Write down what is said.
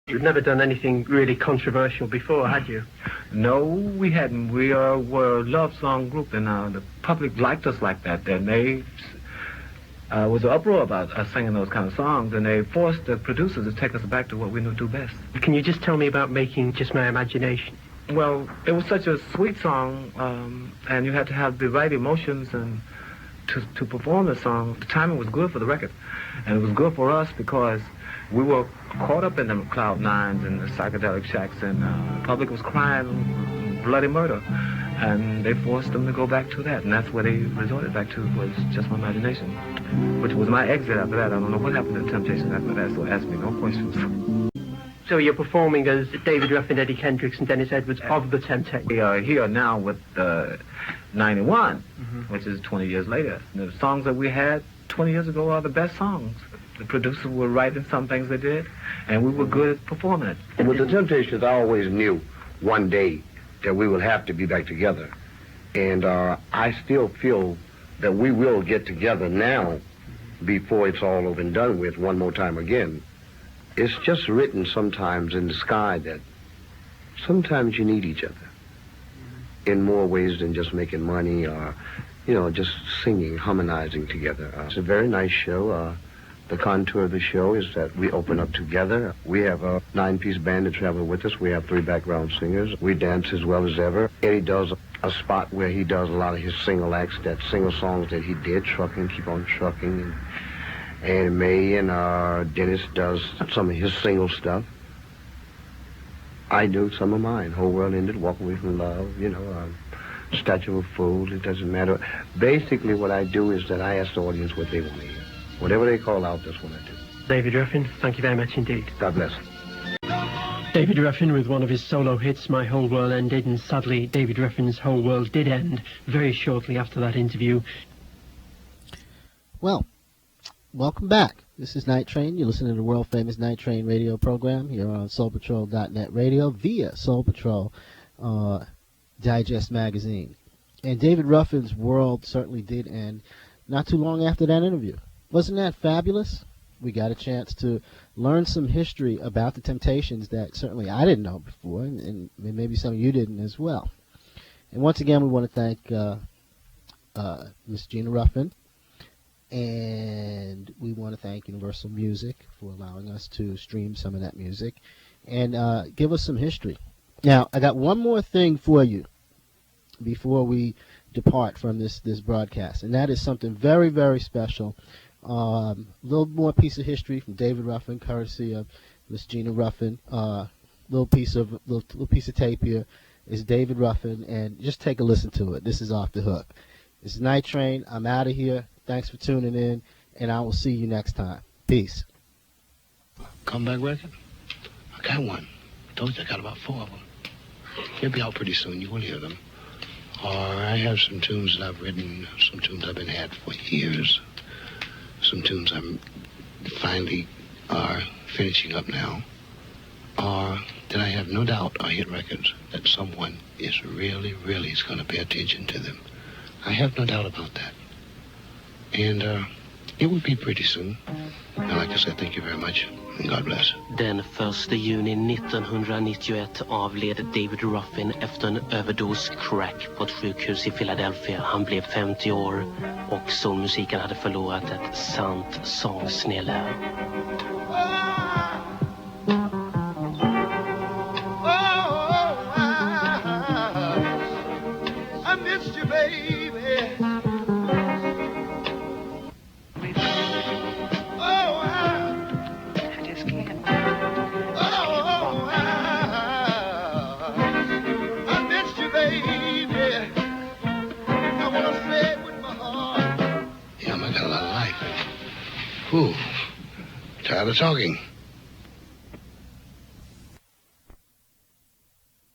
You'd never done anything really controversial before, had you? No, we hadn't. We were a love song group, and the public liked us like that. And they was an uproar about us singing those kind of songs, and they forced the producers to take us back to what we knew do best. Can you just tell me about making Just My Imagination? Well, it was such a sweet song, and you had to have the right emotions and to perform the song. The timing was good for the record, and it was good for us because we were caught up in the cloud nines and the psychedelic shacks, and the public was crying bloody murder, and they forced them to go back to that, and that's where they resorted back to, was Just My Imagination, which was my exit after that. I don't know what happened to Temptation after that, so ask me no questions. So you're performing as David Ruffin, Eddie Kendricks, and Dennis Edwards of the Temptations. We are here now with 91, which is 20 years later. The songs that we had 20 years ago are the best songs. The producers were right in some things they did, and we were good at performing it. With the Temptations, I always knew one day that we would have to be back together. And I still feel that we will get together now before it's all over and done with one more time again. It's just written sometimes in the sky that sometimes you need each other in more ways than just making money or, just singing, harmonizing together. It's a very nice show. The contour of the show is that we open up together. We have a 9-piece band to travel with us. We have 3 background singers. We dance as well as ever. Eddie does a spot where he does a lot of his single acts, that single songs that he did, Trucking, Keep on Trucking. And May and Dennis does some of his single stuff. I do some of mine. Whole World Ended, Walk Away from Love, Statue of Fools, it doesn't matter. Basically what I do is that I ask the audience what they want to hear. Whatever they call out, that's what I do. David Ruffin, thank you very much indeed. God bless. David Ruffin with one of his solo hits, My Whole World Ended, and sadly David Ruffin's whole world did end very shortly after that interview. Well, welcome back. This is Night Train. You're listening to the world-famous Night Train radio program here on SoulPatrol.net radio via Soul Patrol Digest magazine. And David Ruffin's world certainly did end not too long after that interview. Wasn't that fabulous? We got a chance to learn some history about the Temptations that certainly I didn't know before, and maybe some of you didn't as well. And once again, we want to thank Miss Gina Ruffin, and we want to thank Universal Music for allowing us to stream some of that music and give us some history. Now, I got one more thing for you before we depart from this broadcast, and that is something very, very special. A little more piece of history from David Ruffin, courtesy of Miss Gina Ruffin. Little piece of tape here is David Ruffin, and just take a listen to it. This is Off the Hook. This is Night Train. I'm out of here. Thanks for tuning in, and I will see you next time. Peace. Comeback record? I got one. I told you I got about 4 of them. They'll be out pretty soon. You will hear them. Or I have some tunes that I've written, some tunes I've been had for years, some tunes I'm finally are finishing up now, or that I have no doubt are hit records that someone is really is going to pay attention to them. I have no doubt about that. And it will be pretty soon. And like I said, thank you very much, and God bless. Den 1 juni 1991 avled David Ruffin efter en överdos crack på ett sjukhus i Philadelphia. Han blev 50 år och soulmusiken hade förlorat ett sant sångsnille. I missed you, baby. Ooh, tired of talking.